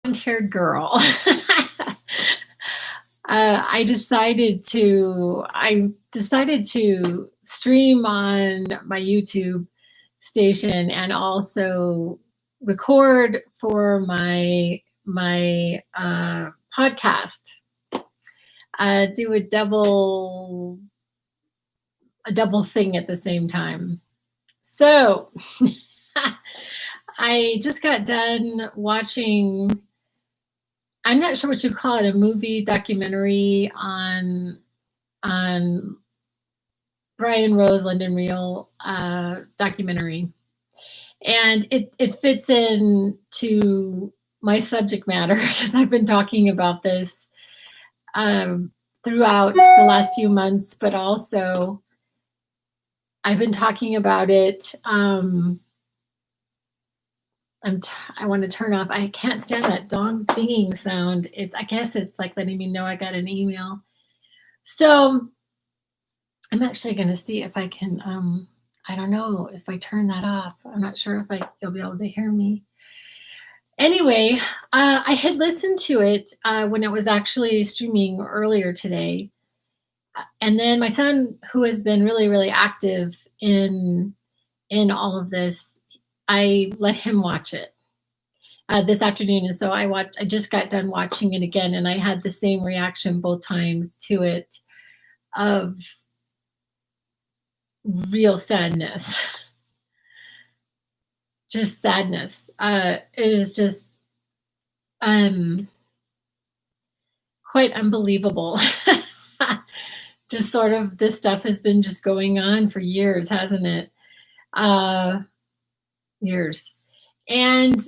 blonde-haired girl. I decided to stream on my YouTube station and also record for my podcast. Do a double thing at the same time. So I just got done watching. I'm not sure what you call it, a movie documentary on Brian Rose, London Real documentary, and it fits into my subject matter because I've been talking about this throughout the last few months, but also I've been talking about it. I want to turn off. I can't stand that dong dinging sound. I guess it's like letting me know I got an email. So I'm actually going to see if I can. I don't know if I turn that off. I'm not sure if you'll be able to hear me. Anyway, I had listened to it when it was actually streaming earlier today, and then my son, who has been really, really active in all of this, I let him watch it this afternoon, and so I just got done watching it again, and I had the same reaction both times to it of real sadness. Just sadness. It is just quite unbelievable. Just sort of this stuff has been just going on for years, hasn't it? Years. And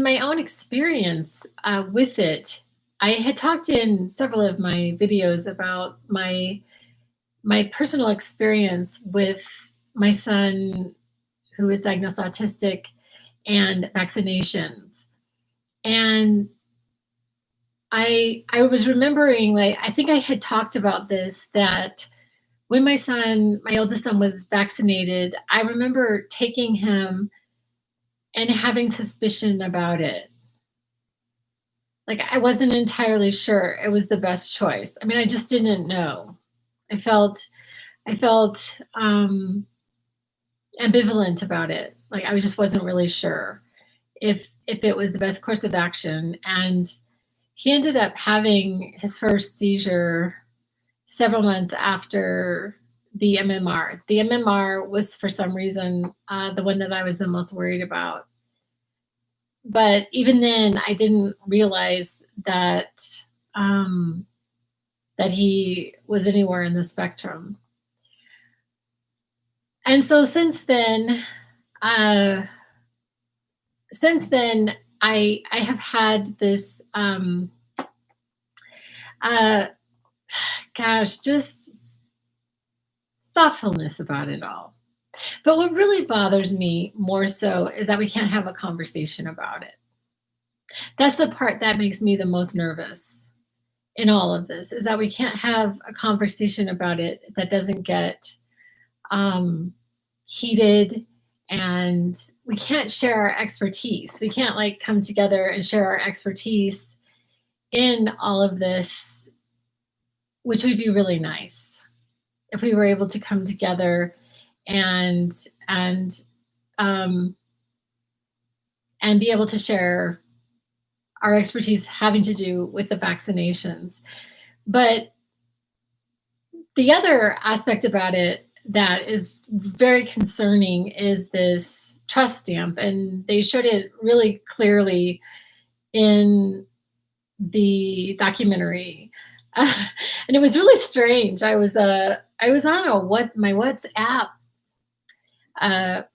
my own experience with it. I had talked in several of my videos about my personal experience with my son who is diagnosed autistic and vaccinations. And I was remembering, like, I think I had talked about this, that when my oldest son was vaccinated, I remember taking him and having suspicion about it. Like, I wasn't entirely sure it was the best choice. I mean, I just didn't know. I felt ambivalent about it. Like, I just wasn't really sure if it was the best course of action. And he ended up having his first seizure several months after the MMR. The MMR was, for some reason, the one that I was the most worried about. But even then, I didn't realize that that he was anywhere in the spectrum. And so since then, I have had this just thoughtfulness about it all. But what really bothers me more so is that we can't have a conversation about it. That's the part that makes me the most nervous in all of this, is that we can't have a conversation about it that doesn't get heated, and we can't share our expertise. We can't like come together and share our expertise in all of this, which would be really nice if we were able to come together and be able to share our expertise having to do with the vaccinations. But the other aspect about it that is very concerning is this trust stamp, and they showed it really clearly in the documentary. And it was really strange. I was on my WhatsApp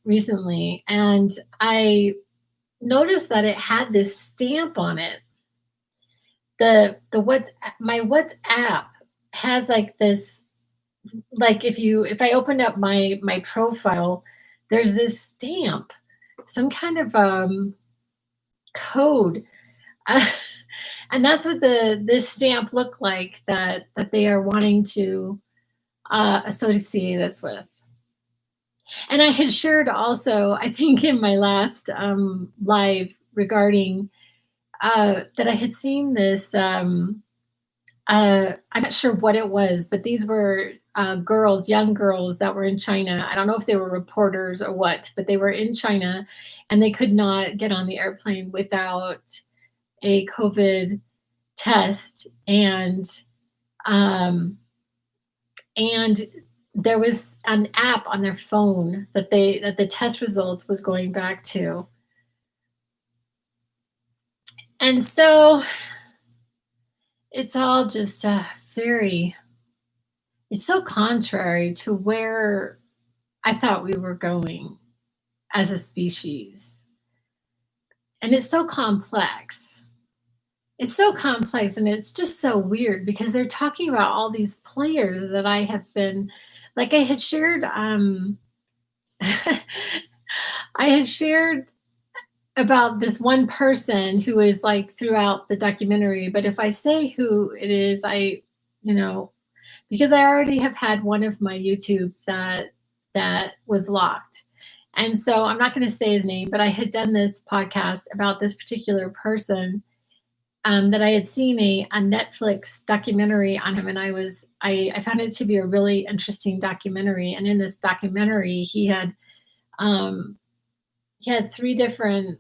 recently, and I noticed that it had this stamp on it. My WhatsApp has like this, like if I opened up my profile, there's this stamp, some kind of code. And that's what this stamp looked like that they are wanting to associate us with. And I had shared also, I think in my last live regarding that I had seen this. I'm not sure what it was, but these were girls, young girls that were in China. I don't know if they were reporters or what, but they were in China and they could not get on the airplane without a COVID test. Um, and there was an app on their phone that the test results was going back to. And so it's all just very, it's so contrary to where I thought we were going as a species. And it's so complex. It's so complex and it's just so weird because they're talking about all these players that I have been, like I had shared I had shared about this one person who is like throughout the documentary, but if I say who it is, you know, because I already have had one of my YouTubes that was locked. And so I'm not going to say his name, but I had done this podcast about this particular person that I had seen a Netflix documentary on him, and I found it to be a really interesting documentary. And in this documentary, um, he had three different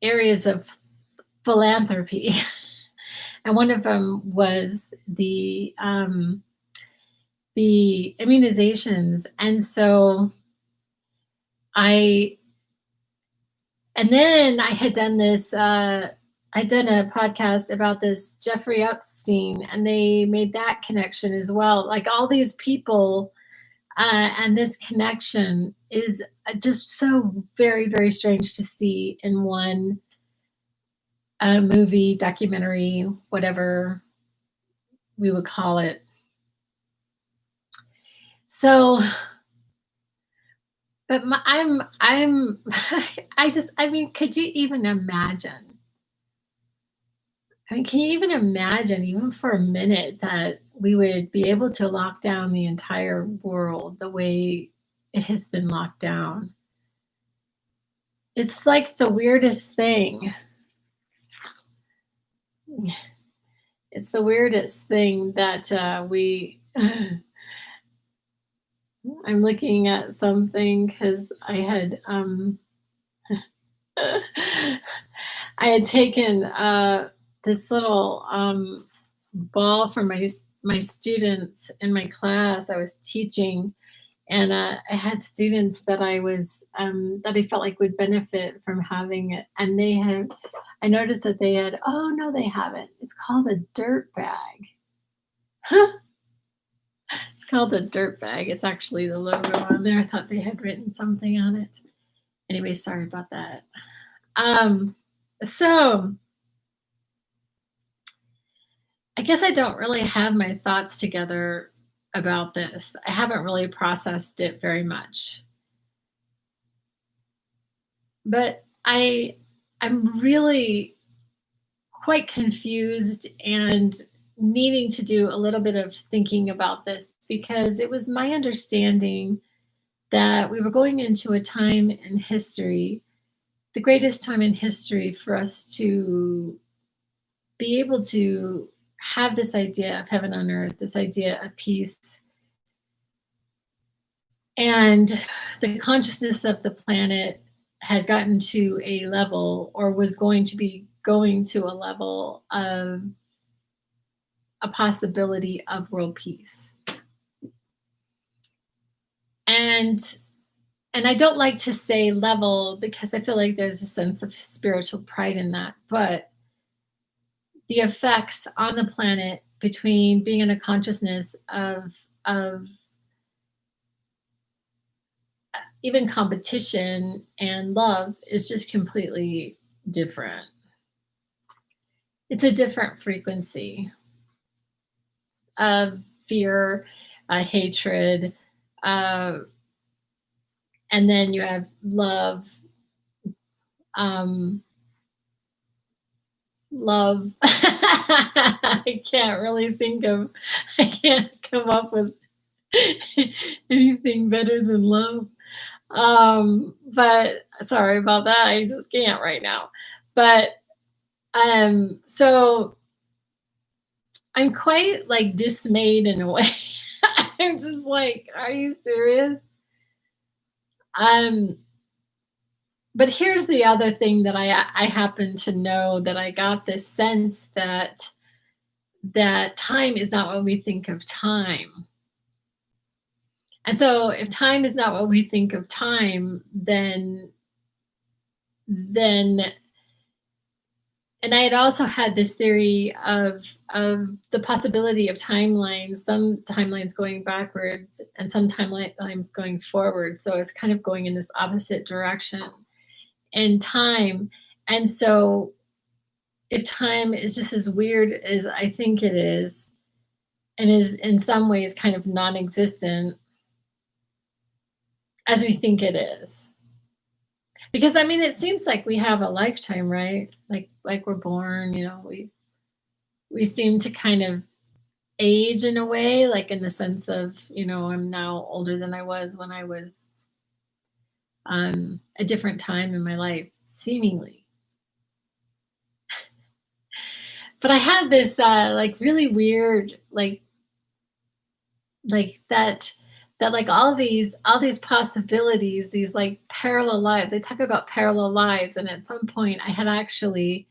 areas of philanthropy, and one of them was the immunizations. And so I and then I had done this. I'd done a podcast about this Jeffrey Epstein, and they made that connection as well. Like all these people, and this connection is just so very, very strange to see in one movie, documentary, whatever we would call it. So, but I mean, could you even imagine? I mean, can you even imagine, even for a minute, that we would be able to lock down the entire world the way it has been locked down? It's like the weirdest thing. It's the weirdest thing that we. I'm looking at something because I had taken this little ball from my students in my class. I was teaching, and I had students that I felt like would benefit from having it, and I noticed that they had. Oh no, they haven't. It's called a dirt bag. It's called a dirt bag. It's actually the logo on there. I thought they had written something on it. Anyway, sorry about that. So I guess I don't really have my thoughts together about this. I haven't really processed it very much. But I'm really quite confused and needing to do a little bit of thinking about this because it was my understanding that we were going into a time in history, the greatest time in history for us to be able to have this idea of heaven on earth, this idea of peace. And the consciousness of the planet had gotten to a level or was going to be going to a level of a possibility of world peace. And I don't like to say level because I feel like there's a sense of spiritual pride in that, but the effects on the planet between being in a consciousness of even competition and love is just completely different. It's a different frequency of fear, hatred, and then you have love. Love. I can't come up with Anything better than love. But sorry about that. I just can't right now. But so I'm quite like dismayed in a way. I'm just like, are you serious? Um, but here's the other thing that I happen to know, that I got this sense that time is not what we think of time. And so if time is not what we think of time, then and I had also had this theory of the possibility of timelines, some timelines going backwards and some timelines going forward. So it's kind of going in this opposite direction in time. And so if time is just as weird as I think it is, and is in some ways kind of non-existent as we think it is. Because I mean, it seems like we have a lifetime, right? Like we're born, we seem to kind of age in a way, like in the sense of, I'm now older than I was when I was a different time in my life, seemingly. But I had this like really weird, like that like all these possibilities, these like parallel lives. They talk about parallel lives, and at some point I had actually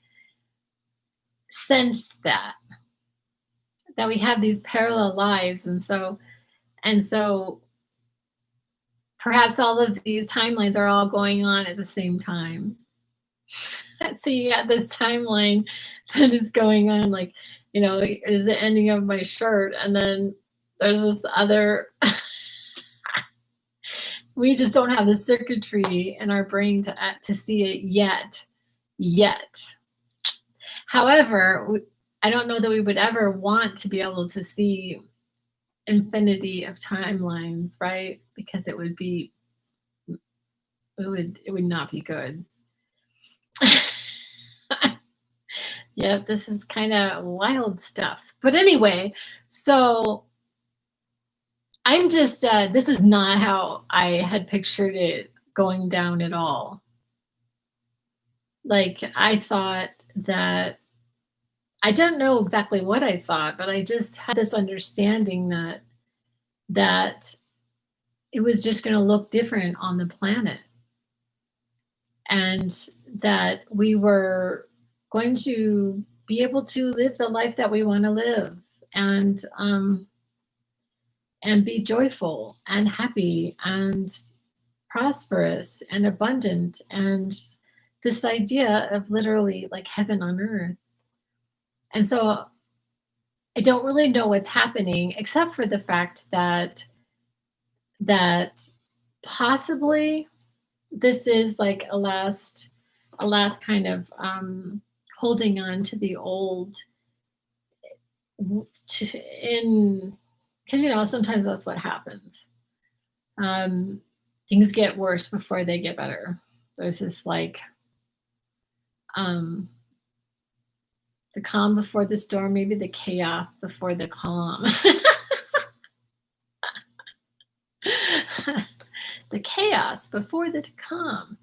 sensed that we have these parallel lives, and so perhaps all of these timelines are all going on at the same time. So you got this timeline that is going on, like, is the ending of my shirt, and then there's this other. We just don't have the circuitry in our brain to see it yet. However, I don't know that we would ever want to be able to see infinity of timelines, right? Because it would not be good. Yep, this is kind of wild stuff. But anyway, so I'm just this is not how I had pictured it going down at all. Like, I thought that I don't know exactly what I thought, but I just had this understanding that it was just going to look different on the planet, and that we were going to be able to live the life that we want to live, and be joyful and happy and prosperous and abundant, and this idea of literally like heaven on earth. And so I don't really know what's happening, except for the fact that possibly this is like a last kind of holding on to the old, in because sometimes that's what happens. Things get worse before they get better. There's this like the calm before the storm, maybe the chaos before the calm. The chaos before the calm.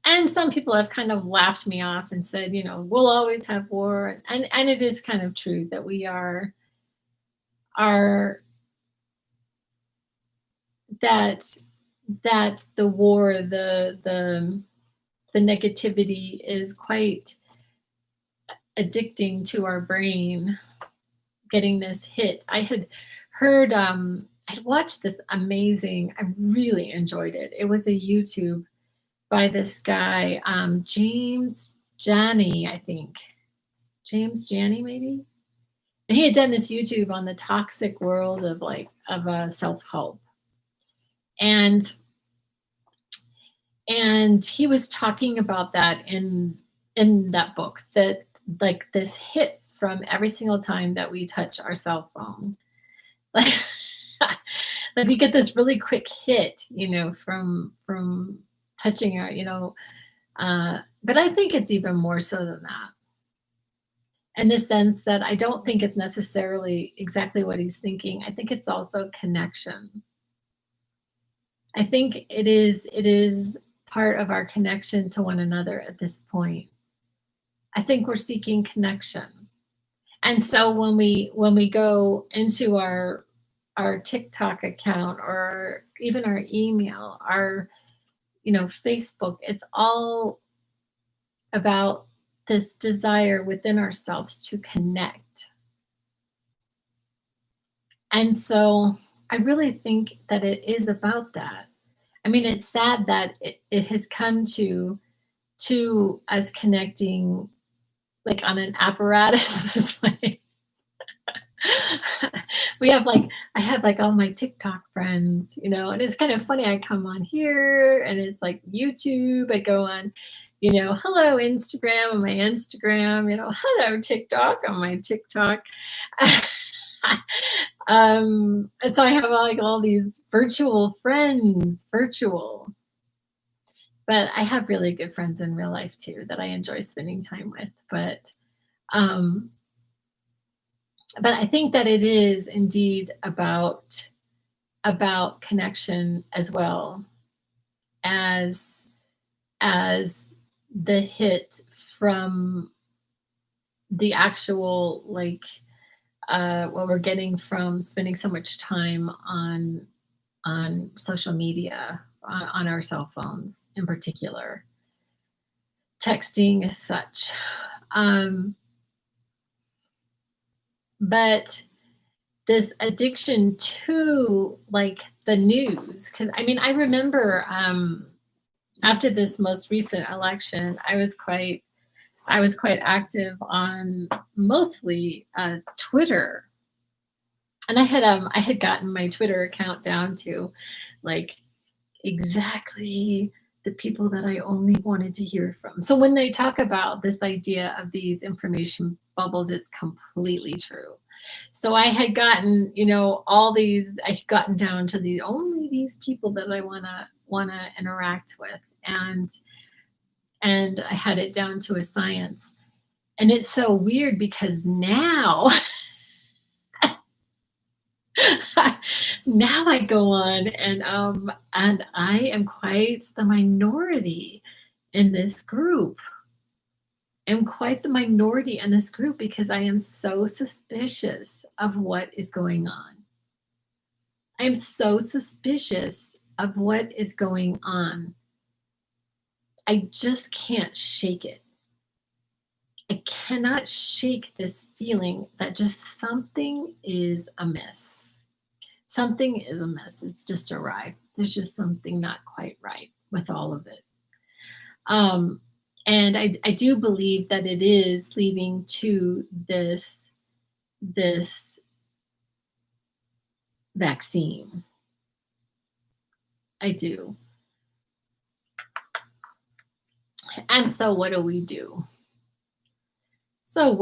And some people have kind of laughed me off and said, we'll always have war. And it is kind of true that we are that the war, the negativity is quite addicting to our brain, getting this hit. I had heard, I'd watched this amazing, I really enjoyed it. It was a YouTube by this guy, James Jani, I think. James Jani, maybe? And he had done this YouTube on the toxic world of self-help. And he was talking about that in that book, that like this hit from every single time that we touch our cell phone. Like, like we get this really quick hit, from touching our, but I think it's even more so than that. in the sense that I don't think it's necessarily exactly what he's thinking. I think it's also connection. I think it is part of our connection to one another at this point. I think we're seeking connection. And so when we go into our TikTok account or even our email, our Facebook, it's all about this desire within ourselves to connect. And so I really think that it is about that. I mean, it's sad that it has come to us connecting like on an apparatus this way. We have like I have like all my TikTok friends, and it's kind of funny. I come on here and it's like YouTube. I go on, hello Instagram on my Instagram, hello TikTok on my TikTok. And so I have like all these virtual friends, but I have really good friends in real life too that I enjoy spending time with. Um, but I think that it is indeed about connection as well as as the hit from the actual what we're getting from spending so much time on social media on our cell phones in particular, texting as such. But this addiction to like the news, because I mean I remember after this most recent election I was quite active on mostly Twitter, and I had gotten my Twitter account down to like exactly the people that I only wanted to hear from. So when they talk about this idea of these information bubbles, it's completely true. So I had gotten, I had gotten down to the only these people that I wanna interact with, and I had it down to a science. And it's so weird because now now I go on and I am quite the minority in this group. I'm quite the minority in this group because I am so suspicious of what is going on. I am so suspicious of what is going on. I just can't shake it. I cannot shake this feeling that just something is amiss. Something is amiss. It's just arrived. There's just something not quite right with all of it. And I do believe that it is leading to this vaccine. I do. And so what do we do? Like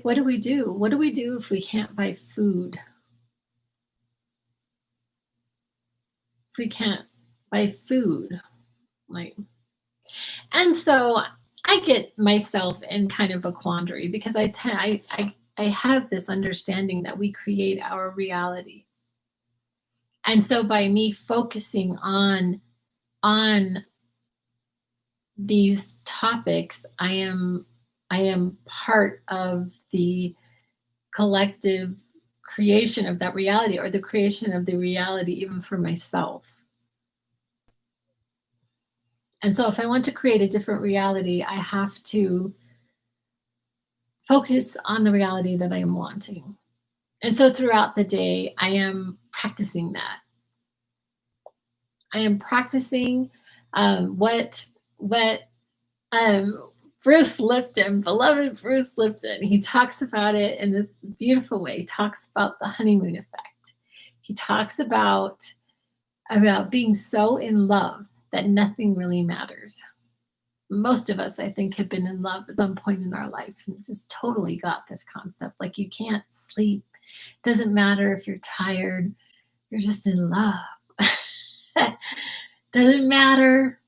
what do we do? What do we do if we can't buy food? If we can't buy food, like, and so I get myself in kind of a quandary because I have this understanding that we create our reality. And so by me focusing on these topics, I am part of the collective creation of that reality, or the creation of the reality even for myself. And so if I want to create a different reality, I have to focus on the reality that I am wanting. And so throughout the day, I am practicing that. I am practicing what Bruce Lipton, beloved Bruce Lipton, he talks about it in this beautiful way. He talks about the honeymoon effect. He talks about being so in love that nothing really matters. Most of us, I think, have been in love at some point in our life and just totally got this concept. Like you can't sleep. Doesn't matter if you're tired. You're just in love. Doesn't matter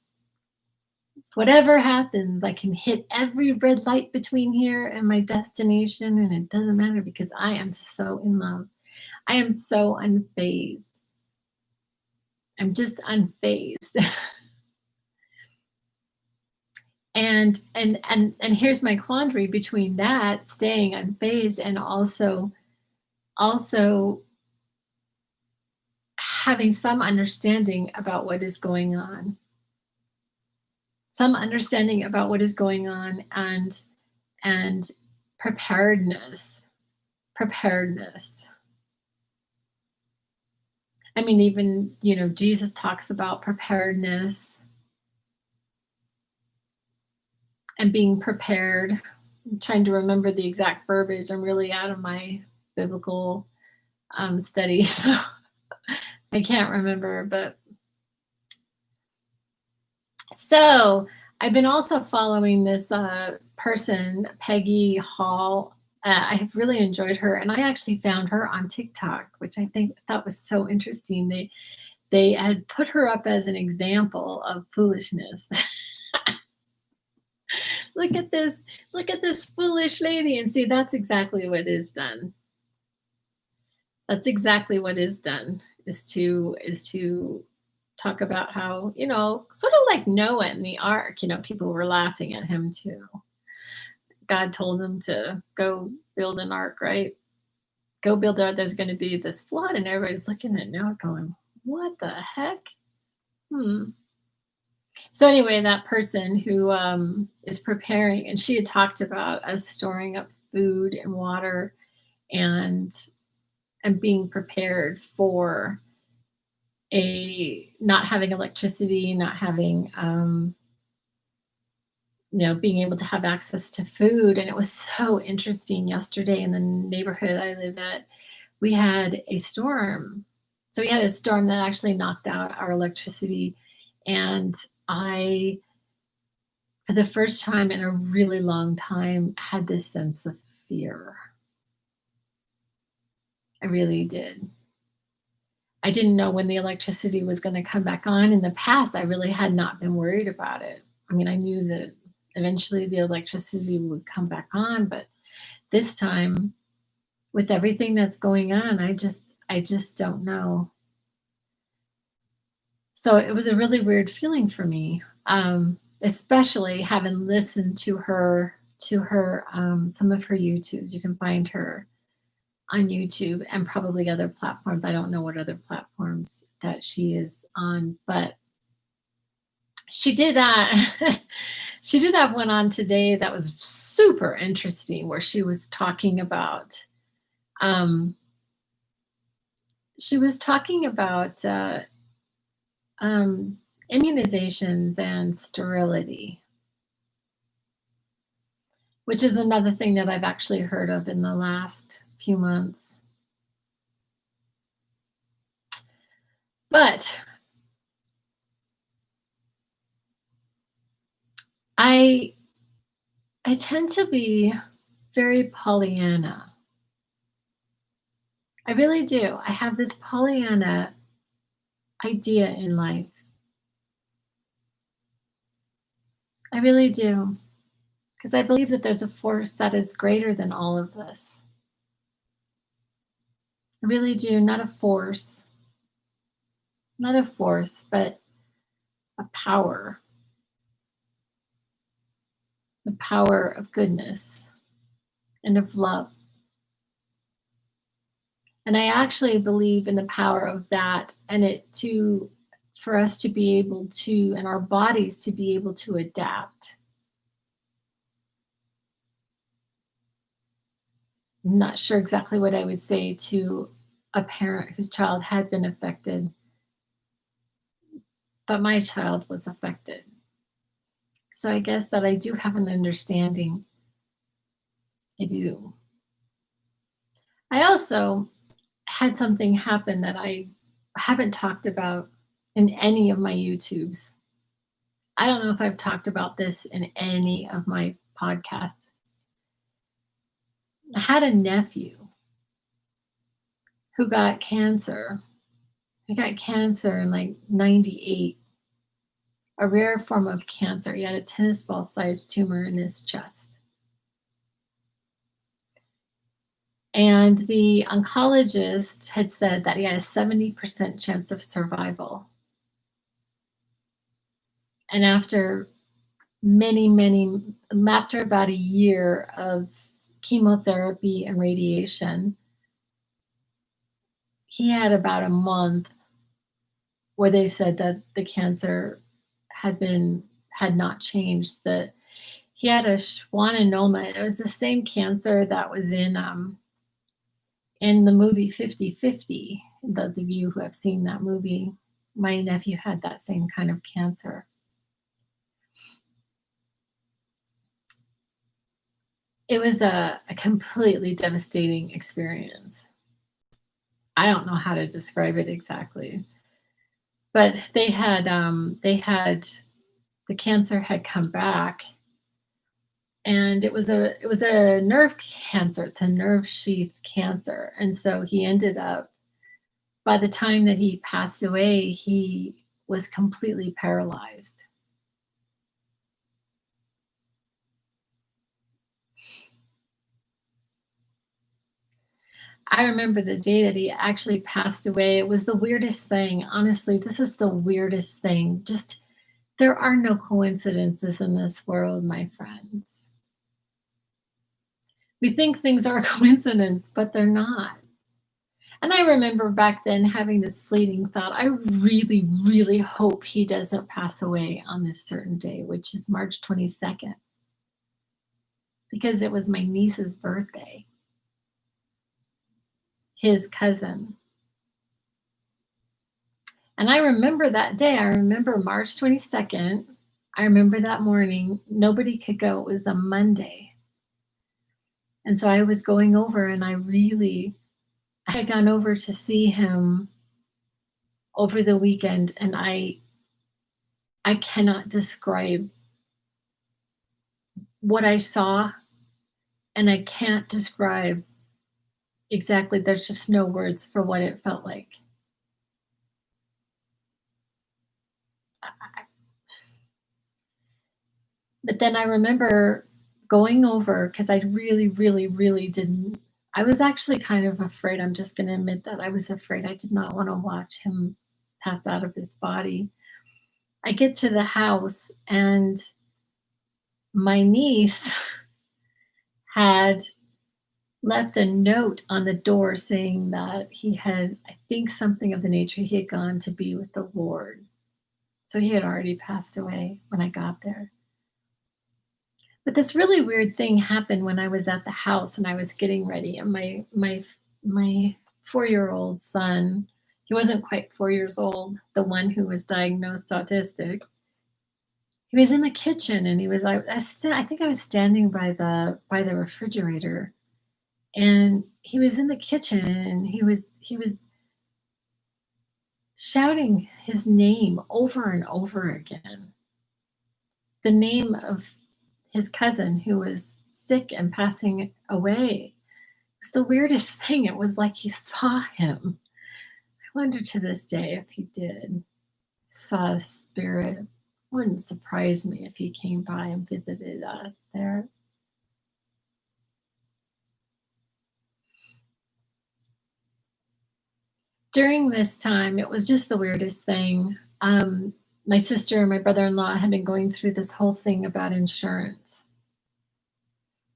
Whatever happens, I can hit every red light between here and my destination, and it doesn't matter because I am so in love. I am so unfazed. I'm just unfazed. And here's my quandary between that, staying unfazed, and also having some understanding about what is going on. Some understanding about what is going on, and preparedness. Preparedness. I mean, even, Jesus talks about preparedness and being prepared. I'm trying to remember the exact verbiage. I'm really out of my biblical study, so I can't remember. But so I've been also following this person, Peggy Hall. I have really enjoyed her, and I actually found her on TikTok, which I thought was so interesting. They had put her up as an example of foolishness. Look at this foolish lady, and see, that's exactly what is done. That's exactly what is done, is to talk about how, sort of like Noah and the ark, people were laughing at him too. God told him to go build an ark, right? Go build the ark, there's going to be this flood, and everybody's looking at Noah going, what the heck? So anyway, that person who is preparing, and she had talked about us storing up food and water, and being prepared for a not having electricity, not having being able to have access to food. And it was so interesting. Yesterday in the neighborhood I live at, we had a storm. So we had a storm that actually knocked out our electricity, and I, for the first time in a really long time, had this sense of fear. I really did. I didn't know when the electricity was going to come back on. In the past, I really had not been worried about it. I mean, I knew that eventually the electricity would come back on, but this time, with everything that's going on, I just don't know. So it was a really weird feeling for me, especially having listened to her some of her YouTubes. You can find her on YouTube and probably other platforms. I don't know what other platforms that she is on, but she did she did have one on today that was super interesting, where she was talking about immunizations and sterility, which is another thing that I've actually heard of in the last few months. But I tend to be very Pollyanna. I really do. I have this Pollyanna idea in life. I really do. Because I believe that there's a force that is greater than all of this. I really do. Not a force, but a power. The power of goodness and of love. And I actually believe in the power of that, and for us to be able to, and our bodies to be able to adapt. I'm not sure exactly what I would say to a parent whose child had been affected, but my child was affected. So I guess that I do have an understanding. I do. I also had something happen that I haven't talked about in any of my YouTubes. I don't know if I've talked about this in any of my podcasts. I had a nephew who got cancer. He got cancer in like 98. a rare form of cancer. He had a tennis ball sized tumor in his chest. And the oncologist had said that he had a 70% chance of survival. And after after about a year of chemotherapy and radiation, he had about a month where they said that the cancer had not changed. That he had a schwannoma. It was the same cancer that was in the movie 50/50. Those of you who have seen that movie, my nephew had that same kind of cancer. It was a completely devastating experience. I don't know how to describe it exactly, but they had the cancer had come back, and it was a nerve cancer. It's a nerve sheath cancer, and so he ended up, by the time that he passed away, he was completely paralyzed. I remember the day that he actually passed away. It was the weirdest thing. Honestly, this is the weirdest thing. Just there are no coincidences in this world, my friends. We think things are a coincidence, but they're not. And I remember back then having this fleeting thought, I really, really hope he doesn't pass away on this certain day, which is March 22nd, because it was my niece's birthday, his cousin. And I remember that day. I remember March 22nd. I remember that morning. Nobody could go. It was a Monday. And so I was going over, and I had gone over to see him over the weekend, and I cannot describe what I saw, and I can't describe exactly. There's just no words for what it felt like. But then I remember going over, because I really, really, really didn't. I was actually kind of afraid. I'm just going to admit that I was afraid. I did not want to watch him pass out of his body. I get to the house, and my niece had left a note on the door saying that he had, I think, something of the nature, he had gone to be with the Lord. So he had already passed away when I got there. But this really weird thing happened when I was at the house and I was getting ready, and my 4-year-old son, he wasn't quite 4 years old, the one who was diagnosed autistic. He was in the kitchen, and I think I was standing by the refrigerator, and he was in the kitchen, and he was shouting his name over and over again. The name of his cousin who was sick and passing away. It's the weirdest thing. It was like he saw him. I wonder to this day if he did. Saw a spirit. Wouldn't surprise me if he came by and visited us there. During this time, it was just the weirdest thing. My sister and my brother-in-law had been going through this whole thing about insurance,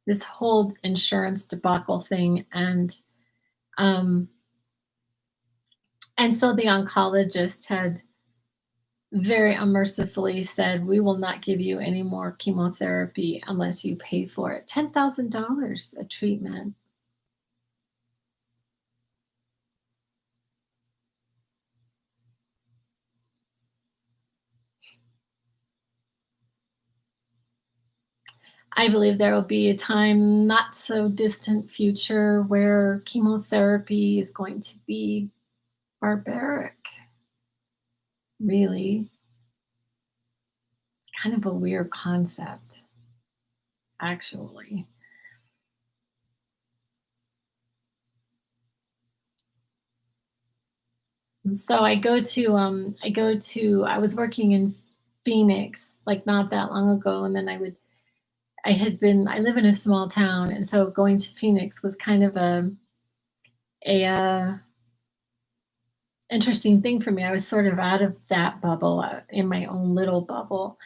this whole insurance debacle thing, um, and so the oncologist had very unmercifully said, "We will not give you any more chemotherapy unless you pay for it." $10,000 a treatment. I believe there will be a time, not so distant future, where chemotherapy is going to be barbaric. Really, kind of a weird concept, actually. And so I was working in Phoenix, like not that long ago, and then I live in a small town, and so going to Phoenix was kind of a interesting thing for me. I was sort of out of that bubble, in my own little bubble,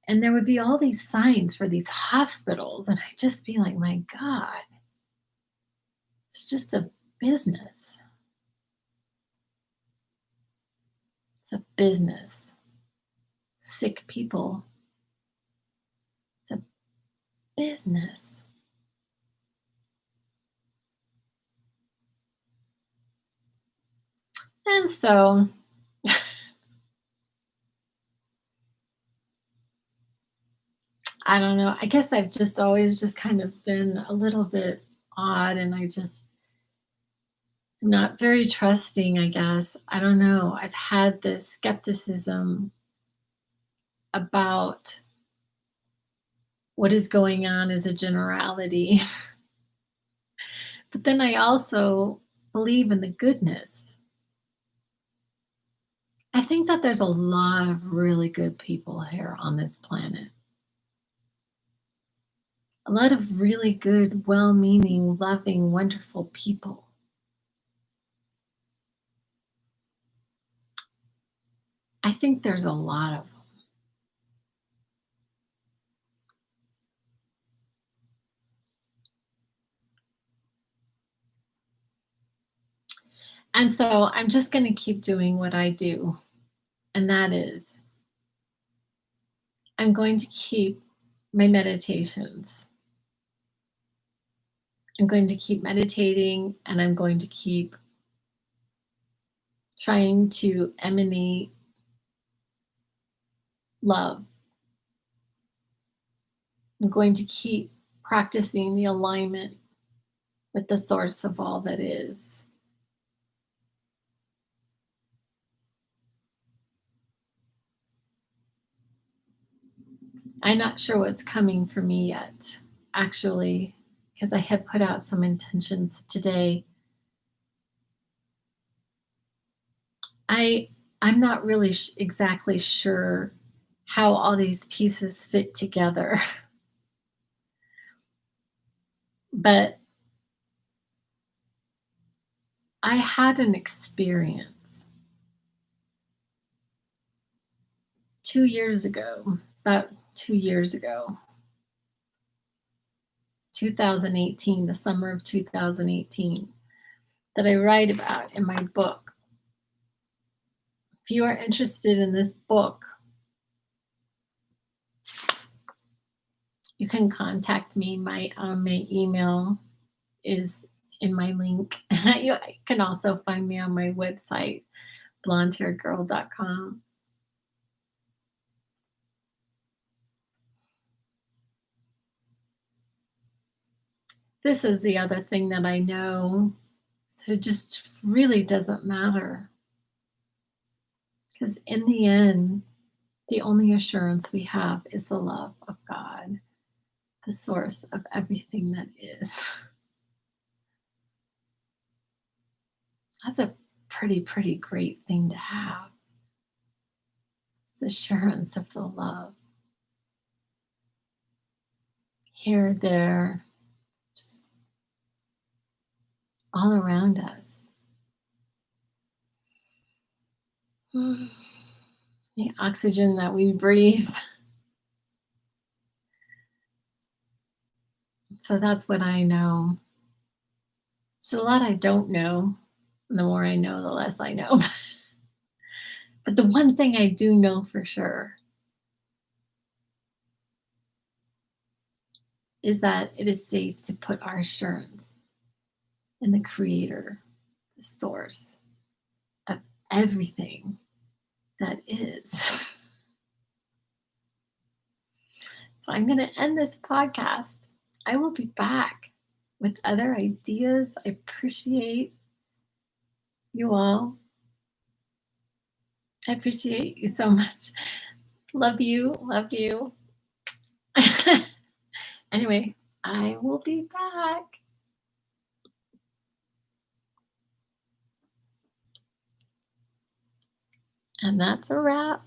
and there would be all these signs for these hospitals, and I'd just be like, "My God, it's just a business. It's a business. Sick people. It's a business." And so I don't know. I guess I've just always just kind of been a little bit odd, and I just am not very trusting, I guess. I don't know. I've had this skepticism about what is going on as a generality. But then I also believe in the goodness. I think that there's a lot of really good people here on this planet. A lot of really good, well meaning, loving, wonderful people. I think there's a lot of them. And so I'm just going to keep doing what I do. And that is, I'm going to keep my meditations. I'm going to keep meditating, and I'm going to keep trying to emanate love. I'm going to keep practicing the alignment with the source of all that is. I'm not sure what's coming for me yet, actually, because I had put out some intentions today. I I'm not really exactly sure how all these pieces fit together, but I had an experience 2 years ago, about 2 years ago, 2018, the summer of 2018, that I write about in my book. If you are interested in this book, you can contact me. My email is in my link. You can also find me on my website, blondehairedgirl.com. This is the other thing that I know. So it just really doesn't matter. Because in the end, the only assurance we have is the love of God, the source of everything that is. That's a pretty great thing to have. It's the assurance of the love. Here, there, just all around us. The oxygen that we breathe. So that's what I know. There's a lot I don't know. And the more I know, the less I know. But the one thing I do know for sure is that it is safe to put our assurance in the creator, the source of everything that is. So I'm going to end this podcast. I will be back with other ideas. I appreciate you all. I appreciate you so much. Love you. Love you. Anyway, I will be back. And that's a wrap.